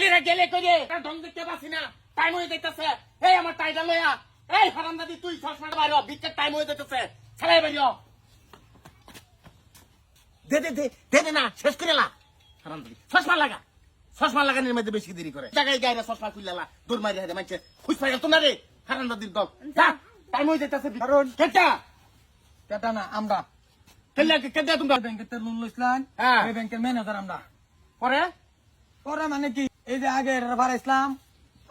ছেলেরা গেলে কইরে ঢং দেখতে পাচ্ছি না, টাইম হয়ে যাইতেছে। এই আমার টাইটা লইয়া, এই হারামজাদি তুই চশমাটা বাইর হ, ভিক্ষার টাইম হয়ে যাইতেছে। ছেলে বাইর হ। দে দে দে দে দে না, শেষ করে লা। হারামজাদি চশমা লাগা, চশমা লাগানোর মধ্যে বেশি দেরি করে। জায়গায় গায়ে চশমা খুললা দৌড় মারি হাতে মানছে খুঁজ পাই তো না রে। হারামজাদির দল যা, টাইম হয়ে যাইতেছে। কারণ কেটা কেটা না আমরা কেলে কেটে তোমরা ব্যাংকের লোন লইছিলাম, হ্যাঁ। এই ব্যাংকের ম্যানেজার আমরা। পরে পরে মানে কি এই যে আগে ভাড়া ইসলাম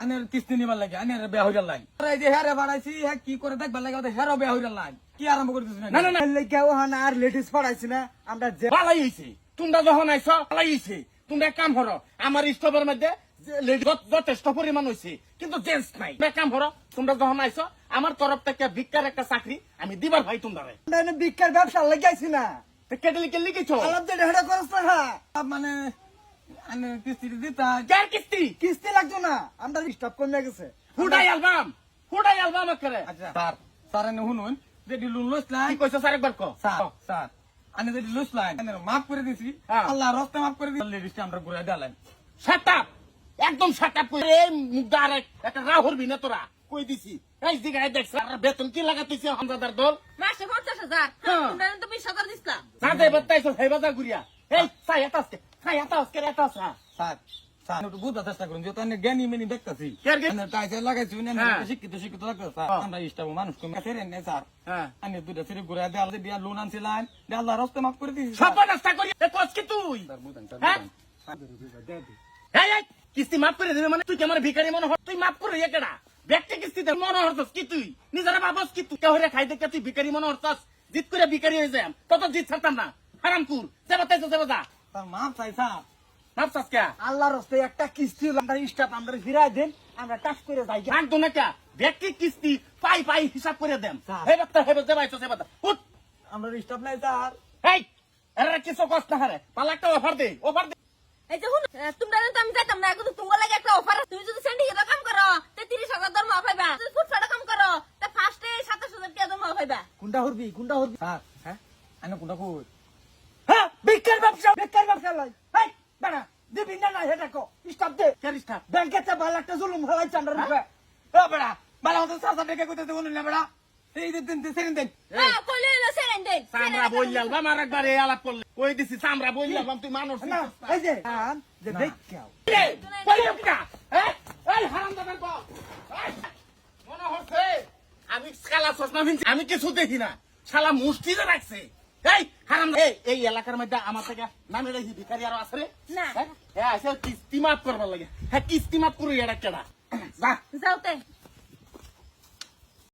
আনের কিস্তি নিবার লাগে, আনের বেয়া হইয়ার লাইন। এই যে হেরে ভাড়াইছি, হ্যাঁ কি করে দেখবার লাগে, ওদের হেরো বেয়া হইয়ার লাইন। কি আরম্ভ করতেছি না না না কেউ হন আর লেডিস পড়াইছি না আমরা যে ভালাই হইছে। তোমরা যখন আইছো ভালাই হইছে। তোমরা এক কাম করো, আমার স্টপের মধ্যে যথেষ্ট পরিমাণ হয়েছে, কিন্তু জেন্টস নাই। এক কাম করো, তোমরা যখন আইছো আমার তরফ থেকে ভিক্ষার একটা চাকরি আমি দিবার ভাই তোমরা বিজ্ঞান ব্যবসা লাগাইছি না কেটে লিখে লিখেছো। আলাপ যে ঢেড়া করছ না মানে আনের কিস্তি দিতাম। যার কিস্তি কিস্তি লাগতো না, আমরা স্টপ কমে গেছে। হুডাই অ্যালবাম করে। আচ্ছা স্যার, স্যার এনে শুনুন, যেটি লোন লইছিলাম, কি কইছো স্যার একবার কো। স্যার স্যার আনে যেটি লইছিলাম আনের মাফ করে দিছি, হ্যাঁ। আল্লাহ রাস্তা মাফ করে দিছি, লেডিসটা আমরা ঘুরে দিলাম। শাটাপ, একদম শাটাপ কই এই মুখটা আর একটা রাহুর বিনা তোরা কই দিছি। এই জিগায় দেখছ আর বেতন কি লাগাতেছে হামজাদার দল। মাসে 50,000 হ্যাঁ। তোমরা তো 20,000 দিছিলাম। সাদে বাতাইছো সেই বাজার ঘুরিয়া। এই সাই এতাসকে এতাসা স্যার স্যার একটু বুঝার চেষ্টা করুন, যেহেতু আমি জ্ঞানী মেনি দেখতেছি, কে জ্ঞানী? টাইসে লাগাইছি, হ্যাঁ। শিক্ষিত শিক্ষিত লাগতেছে স্যার। হ্যাঁ। আমরা স্টাফ মানুষ কমে নেই স্যার। হ্যাঁ আমি দুটা ফিরে ঘুরে দেওয়াল দিয়ে লোন আনছিলাম, আল্লাহ রাস্তা মাফ করে দিছি সব নাস্তা করি এ কস কি তুই হ্যাঁ? এই এই কিস্তি মাফ করে দিবে মানে তুই কি আমার ভিখারি মনে হয়? তুই মাফ করে একেডা ব্যক্তি কিস্তি দে মনে হরছস কি তুই নিজেরা ভাবস কি তুই কেহরে খাই দেখে তুই ভিখারি মনে হরছস? জিত করে ভিখারি হয়ে যাম তত জিত ছাড়তাম না। হারামকুর সেবা তাইছো সেবা যা স্যার মাফ চাই স্যার। মাপছাস কে আল্লাহর রাস্তে একটা কিস্তি আমরা স্টপ আমরা ফিরাই দেন, আমরা টাচ করে যাই। রাখতো না কে ব্যক্তি কিস্তি পাই পাই হিসাব করে দেম। স্যার। হে বাচ্চা হে বাচ্চা বাইছো সেবা উঠ। আমরা স্টাফ নাই স্যার। এই এরা কিছু কষ্ট না হারে পালা একটা অফার দে এই যে শুন, তোমরা তো আমি যাইতাম না, কিন্তু তোমার লাগে একটা অফার আছে। তুমি যদি সিন্ডিকেটে কাম করো তে 30,000 দরমা পাইবা, যদি ফুটপাতে কাম করো তে ফার্স্টে 27,000 টাকা দরমা পাইবা। কোনটা হরবি স্যার হ্যাঁ আমি কোনটা কই হ্যাঁ বিজ্ঞান ব্যবসা লাই। এই বাড়া দিবি না না এটা কো স্টপ দে। ক্যারিস্টা ব্যাংকে তে ভালো একটা জুলুম হলাইছে আমরা রূপে। ও বেড়া বালা মতো সাসা ডেকে কইতে কোন না বেড়া, এই দিন সেদিন দিন হ্যাঁ কইলে হলো সেরেন দেন। চামড়া বইলাল বা মার একবার এই আলাপ করলে কই দিছি চামড়া বইলাল তুই মানুষ না এই যে যে দেখাও মনে হচ্ছে আমি শালা চশমা কিনছি, আমি কিছু দেখি না। শালা মুষ্টিতে রাখছে। এই হারাম এই এলাকার মধ্যে আমার থেকে নামে রেখি ভিখারি আরো আছে রে না। হ্যাঁ কিস্তি মাফ করবার লাগে। হ্যাঁ কিস্তি মাফ করু এটা কেডা যা যাওতে